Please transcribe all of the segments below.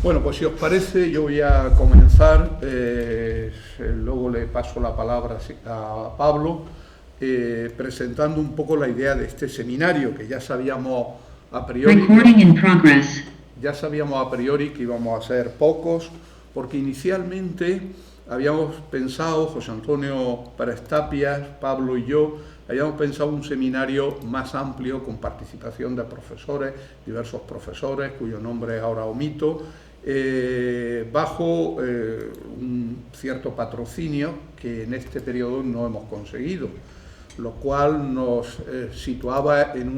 Bueno, pues si os parece, yo voy a comenzar, luego le paso la palabra a Pablo, presentando un poco la idea de este seminario, que ya sabíamos a priori, que íbamos a ser pocos, porque inicialmente habíamos pensado, José Antonio Pérez Tapias, Pablo y yo, habíamos pensado un seminario más amplio con participación de profesores, diversos profesores, cuyo nombre ahora omito, bajo un cierto patrocinio que en este periodo no hemos conseguido, lo cual nos situaba en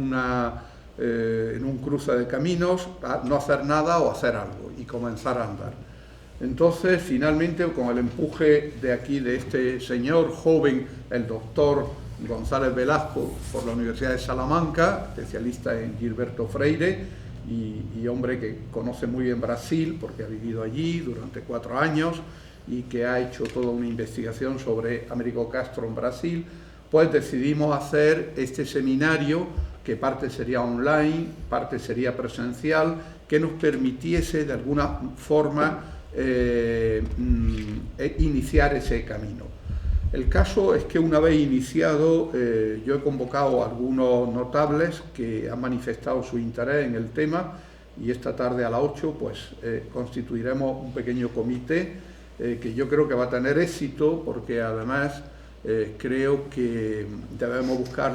un cruce de caminos, a no hacer nada o hacer algo y comenzar a andar. Entonces, finalmente, con el empuje de aquí, de este señor joven, el doctor González Velasco, por la Universidad de Salamanca, especialista en Gilberto Freire, y hombre que conoce muy bien Brasil, porque ha vivido allí durante 4 años y que ha hecho toda una investigación sobre Américo Castro en Brasil, pues decidimos hacer este seminario, que parte sería online, parte sería presencial, que nos permitiese de alguna forma iniciar ese camino. El caso es que una vez iniciado, yo he convocado a algunos notables que han manifestado su interés en el tema, y esta tarde a las 8 pues, constituiremos un pequeño comité que yo creo que va a tener éxito, porque además creo que debemos buscar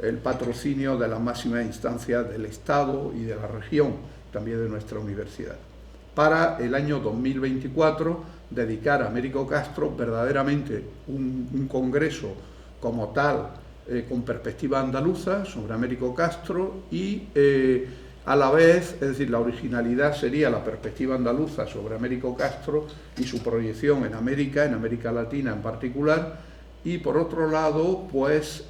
el patrocinio de las máximas instancias del Estado y de la región, también de nuestra universidad, para el año 2024 dedicar a Américo Castro verdaderamente un congreso como tal, con perspectiva andaluza sobre Américo Castro, y a la vez, es decir, la originalidad sería la perspectiva andaluza sobre Américo Castro y su proyección en América Latina en particular, y por otro lado, pues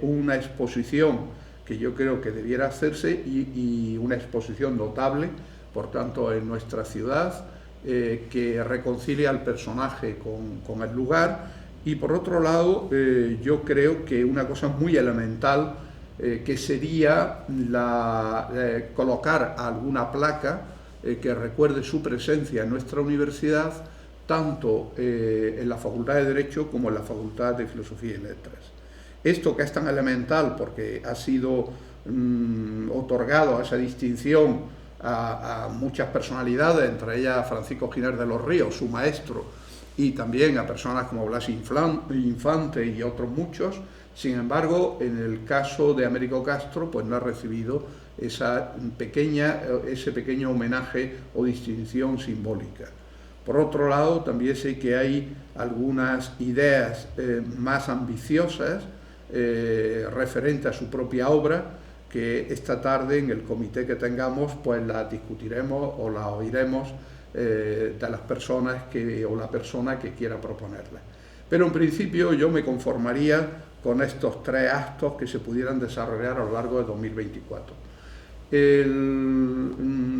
una exposición que yo creo que debiera hacerse, y una exposición notable, por tanto, en nuestra ciudad, que reconcilia al personaje con el lugar. Y por otro lado, yo creo que una cosa muy elemental, que sería colocar alguna placa que recuerde su presencia en nuestra universidad, tanto en la Facultad de Derecho como en la Facultad de Filosofía y Letras. Esto, que es tan elemental porque ha sido otorgado a esa distinción a muchas personalidades, entre ellas Francisco Giner de los Ríos, su maestro, y también a personas como Blas Infante y otros muchos. Sin embargo, en el caso de Américo Castro, pues no ha recibido ese pequeño homenaje o distinción simbólica. Por otro lado, también sé que hay algunas ideas más ambiciosas referentes a su propia obra, que esta tarde en el comité que tengamos pues la discutiremos o la oiremos de las personas o la persona que quiera proponerla. Pero en principio yo me conformaría con estos 3 actos que se pudieran desarrollar a lo largo de 2024.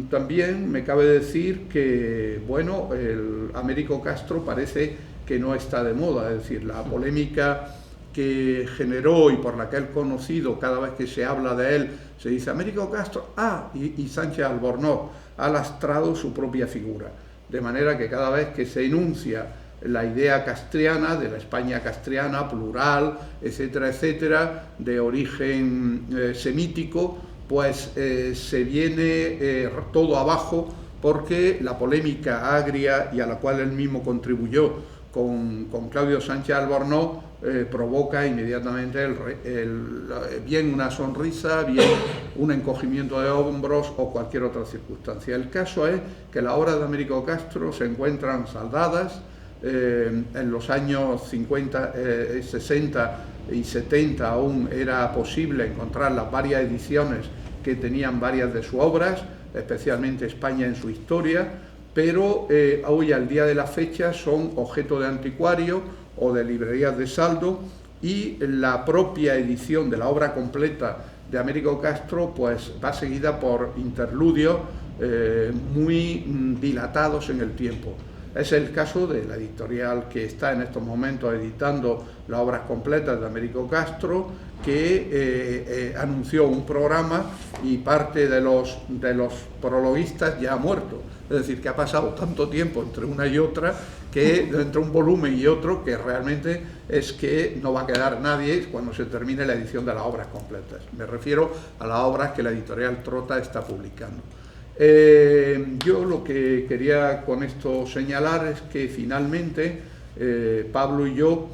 También me cabe decir que, bueno, el Américo Castro parece que no está de moda, es decir, la polémica que generó y por la que él conocido, cada vez que se habla de él, se dice Américo Castro, y Sánchez Albornoz ha lastrado su propia figura. De manera que cada vez que se enuncia la idea castriana, de la España castriana, plural, etcétera, etcétera, de origen semítico, pues se viene todo abajo, porque la polémica agria, y a la cual él mismo contribuyó con Claudio Sánchez Albornoz, provoca inmediatamente bien una sonrisa, bien un encogimiento de hombros o cualquier otra circunstancia. El caso es que las obras de Américo Castro se encuentran saldadas. En los años 50, 60 y 70 aún era posible encontrar las varias ediciones que tenían varias de sus obras, especialmente España en su historia, pero hoy, al día de la fecha, son objeto de anticuario o de librerías de saldo, y la propia edición de la obra completa de Américo Castro pues va seguida por interludios muy dilatados en el tiempo. Es el caso de la editorial que está en estos momentos editando las obras completas de Américo Castro, que anunció un programa y parte de los prologuistas ya ha muerto. Es decir, que ha pasado tanto tiempo entre una y otra, que entre un volumen y otro, que realmente es que no va a quedar nadie cuando se termine la edición de las obras completas. Me refiero a las obras que la editorial Trota está publicando. Yo lo que quería con esto señalar es que finalmente Pablo y yo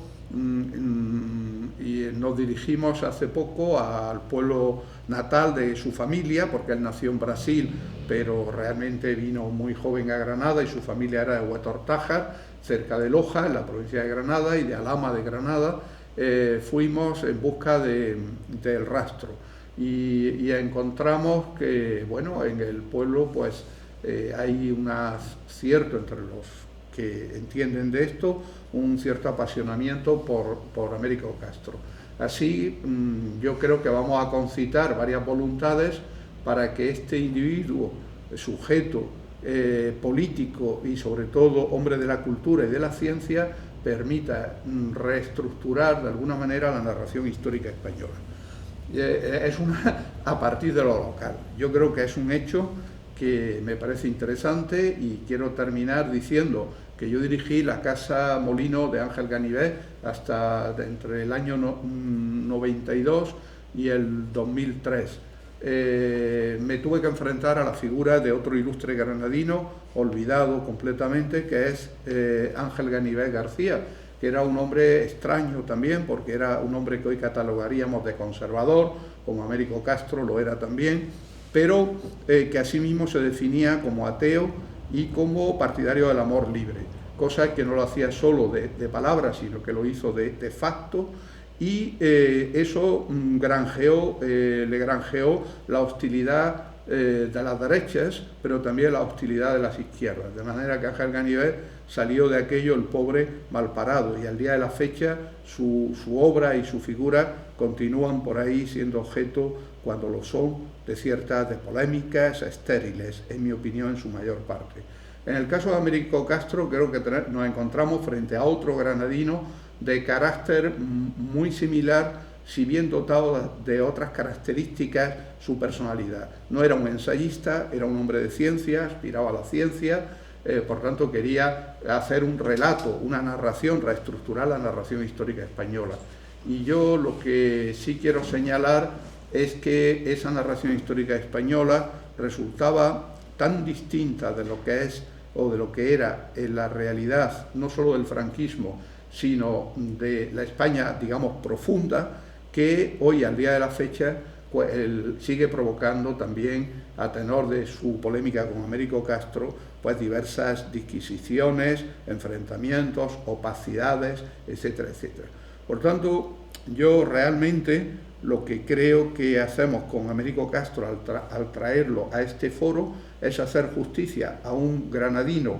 nos dirigimos hace poco al pueblo natal de su familia, porque él nació en Brasil, pero realmente vino muy joven a Granada y su familia era de Huetortájar, cerca de Loja, en la provincia de Granada, y de Alhama de Granada. Fuimos en busca del rastro y encontramos que, bueno, en el pueblo pues hay un cierto, entre los que entienden de esto, un cierto apasionamiento por Américo Castro. Así, yo creo que vamos a concitar varias voluntades para que este individuo, sujeto político y sobre todo hombre de la cultura y de la ciencia, permita reestructurar de alguna manera la narración histórica española. Es a partir de lo local. Yo creo que es un hecho que me parece interesante y quiero terminar diciendo que yo dirigí la Casa Molino de Ángel Ganivet hasta entre el año 92 y el 2003. Me tuve que enfrentar a la figura de otro ilustre granadino, olvidado completamente, que es Ángel Ganivet García, que era un hombre extraño también, porque era un hombre que hoy catalogaríamos de conservador, como Américo Castro lo era también, pero que asimismo se definía como ateo y como partidario del amor libre, cosa que no lo hacía solo de palabras, sino que lo hizo de facto, y eso le granjeó la hostilidad de las derechas, pero también la hostilidad de las izquierdas, de manera que Ángel Ganivet salió de aquello el pobre malparado, y al día de la fecha su obra y su figura continúan por ahí siendo objeto, cuando lo son, de polémicas estériles, en mi opinión, en su mayor parte. En el caso de Américo Castro, creo que nos encontramos frente a otro granadino de carácter muy similar, si bien dotado de otras características, su personalidad. No era un ensayista, era un hombre de ciencia, aspiraba a la ciencia, por tanto quería hacer un relato, una narración, reestructurar la narración histórica española. Y yo lo que sí quiero señalar es que esa narración histórica española resultaba tan distinta de lo que es o de lo que era en la realidad, no solo del franquismo, sino de la España, digamos, profunda, que hoy, al día de la fecha, pues, sigue provocando también, a tenor de su polémica con Américo Castro, pues diversas disquisiciones, enfrentamientos, opacidades, etcétera, etcétera. Por tanto, yo realmente lo que creo que hacemos con Américo Castro al traerlo a este foro es hacer justicia a un granadino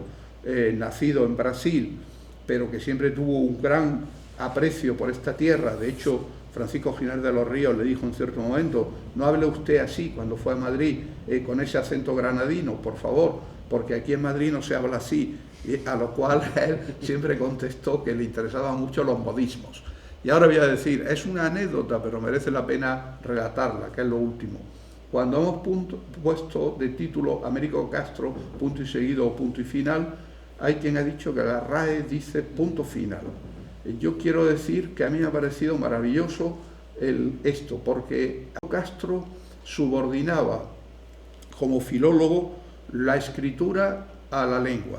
nacido en Brasil, pero que siempre tuvo un gran aprecio por esta tierra. De hecho, Francisco Giner de los Ríos le dijo en cierto momento: no hable usted así cuando fue a Madrid, con ese acento granadino, por favor, porque aquí en Madrid no se habla así. A lo cual él siempre contestó que le interesaban mucho los modismos. Y ahora voy a decir, es una anécdota, pero merece la pena relatarla, que es lo último. Cuando hemos puesto de título Américo Castro, punto y seguido o punto y final, hay quien ha dicho que la RAE dice punto final. Yo quiero decir que a mí me ha parecido maravilloso esto, porque Castro subordinaba como filólogo la escritura a la lengua.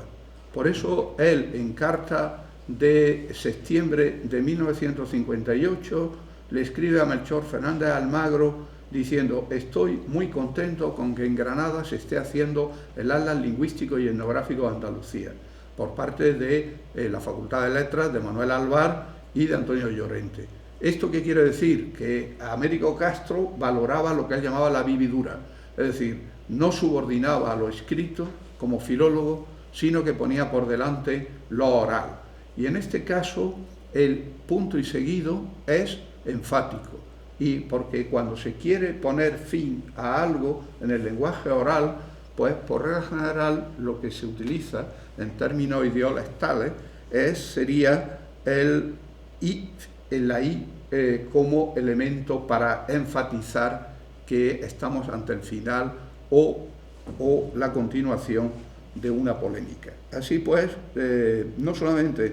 Por eso él, en carta de septiembre de 1958, le escribe a Melchor Fernández Almagro diciendo: estoy muy contento con que en Granada se esté haciendo el Atlas Lingüístico y Etnográfico de Andalucía, por parte de la Facultad de Letras de Manuel Alvar y de Antonio Llorente. ¿Esto qué quiere decir? Que Américo Castro valoraba lo que él llamaba la vividura, es decir, no subordinaba a lo escrito como filólogo, sino que ponía por delante lo oral. Y en este caso, el punto y seguido es enfático, y porque cuando se quiere poner fin a algo en el lenguaje oral, pues por regla general lo que se utiliza en términos idiolectales sería la I como elemento para enfatizar que estamos ante el final o la continuación de una polémica. Así pues, no solamente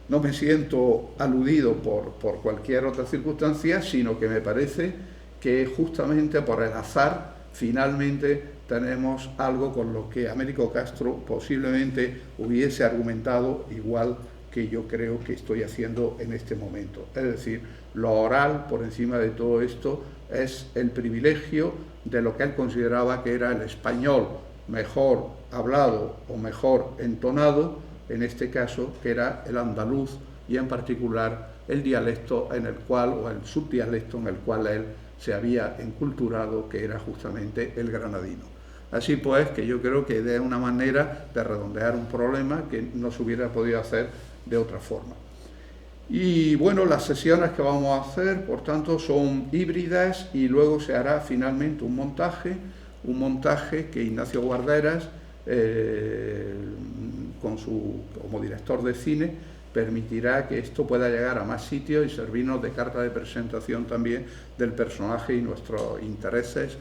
no me siento aludido por cualquier otra circunstancia, sino que me parece que justamente por el azar finalmente tenemos algo con lo que Américo Castro posiblemente hubiese argumentado igual que yo creo que estoy haciendo en este momento. Es decir, lo oral por encima de todo esto es el privilegio de lo que él consideraba que era el español mejor hablado o mejor entonado, en este caso que era el andaluz y en particular el dialecto en el cual, o el subdialecto en el cual él se había enculturado, que era justamente el granadino. Así pues, que yo creo que de una manera de redondear un problema que no se hubiera podido hacer de otra forma. Y bueno, las sesiones que vamos a hacer, por tanto, son híbridas y luego se hará finalmente un montaje que Ignacio Guarderas, como director de cine, permitirá que esto pueda llegar a más sitios y servirnos de carta de presentación también del personaje y nuestros intereses.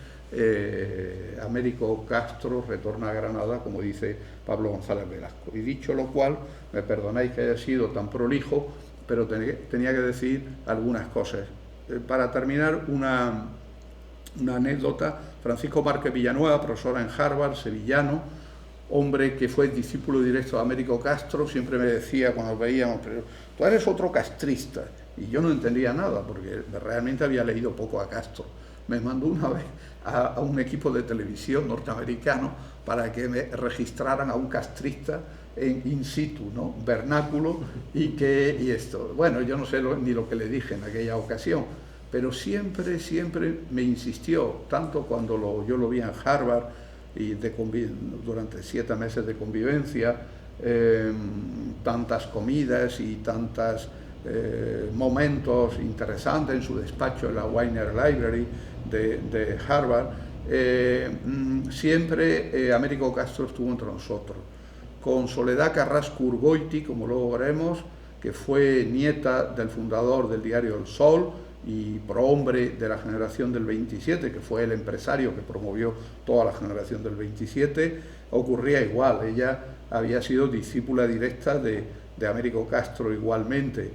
Américo Castro retorna a Granada, como dice Pablo González Velasco. Y dicho lo cual, me perdonáis que haya sido tan prolijo, pero tenía que decir algunas cosas. Para terminar, una anécdota. Francisco Márquez Villanueva, profesor en Harvard, sevillano, hombre que fue discípulo directo de Américo Castro, siempre me decía cuando veíamos, pero tú eres otro castrista. Y yo no entendía nada, porque realmente había leído poco a Castro. Me mandó una vez a un equipo de televisión norteamericano para que me registraran a un castrista in situ, ¿no? Vernáculo, y esto. Bueno, yo no sé ni lo que le dije en aquella ocasión, pero siempre me insistió, tanto cuando yo lo vi en Harvard, y durante 7 meses de convivencia, tantas comidas y tantos momentos interesantes en su despacho en la Weiner Library de Harvard, siempre Américo Castro estuvo entre nosotros, con Soledad Carrasco Urgoiti, como luego veremos, que fue nieta del fundador del diario El Sol y prohombre de la generación del 27, que fue el empresario que promovió toda la generación del 27, ocurría igual. Ella había sido discípula directa de Américo Castro igualmente.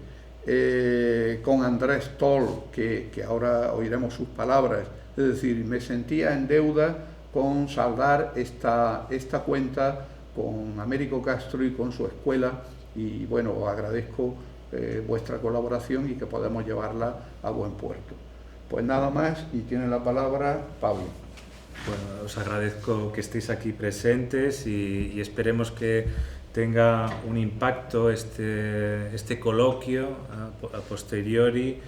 Con Andrés Toll, que ahora oiremos sus palabras, es decir, me sentía en deuda con saldar esta cuenta con Américo Castro y con su escuela, y bueno, os agradezco vuestra colaboración y que podamos llevarla a buen puerto. Pues nada más, y tiene la palabra Pablo. Bueno, os agradezco que estéis aquí presentes y esperemos que tenga un impacto este coloquio a posteriori.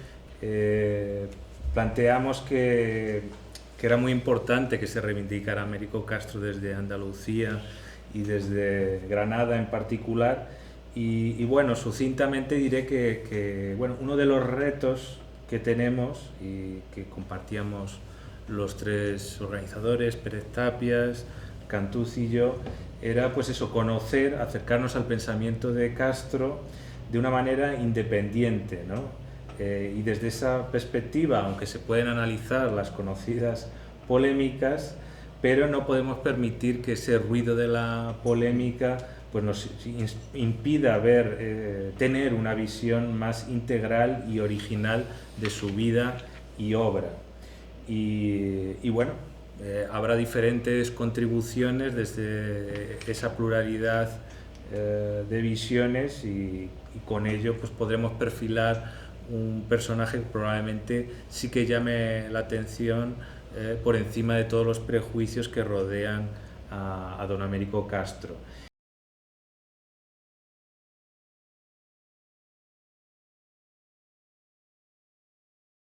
Planteamos que era muy importante que se reivindicara Américo Castro desde Andalucía y desde Granada en particular. Y bueno, sucintamente diré que bueno, uno de los retos que tenemos y que compartíamos los 3 organizadores, Pérez Tapias, Cantuz y yo, era pues eso, conocer, acercarnos al pensamiento de Castro de una manera independiente, ¿no? Y desde esa perspectiva, aunque se pueden analizar las conocidas polémicas, pero no podemos permitir que ese ruido de la polémica pues nos impida tener una visión más integral y original de su vida y obra. Y bueno, habrá diferentes contribuciones desde esa pluralidad de visiones y con ello pues podremos perfilar un personaje que probablemente sí que llame la atención por encima de todos los prejuicios que rodean a don Américo Castro.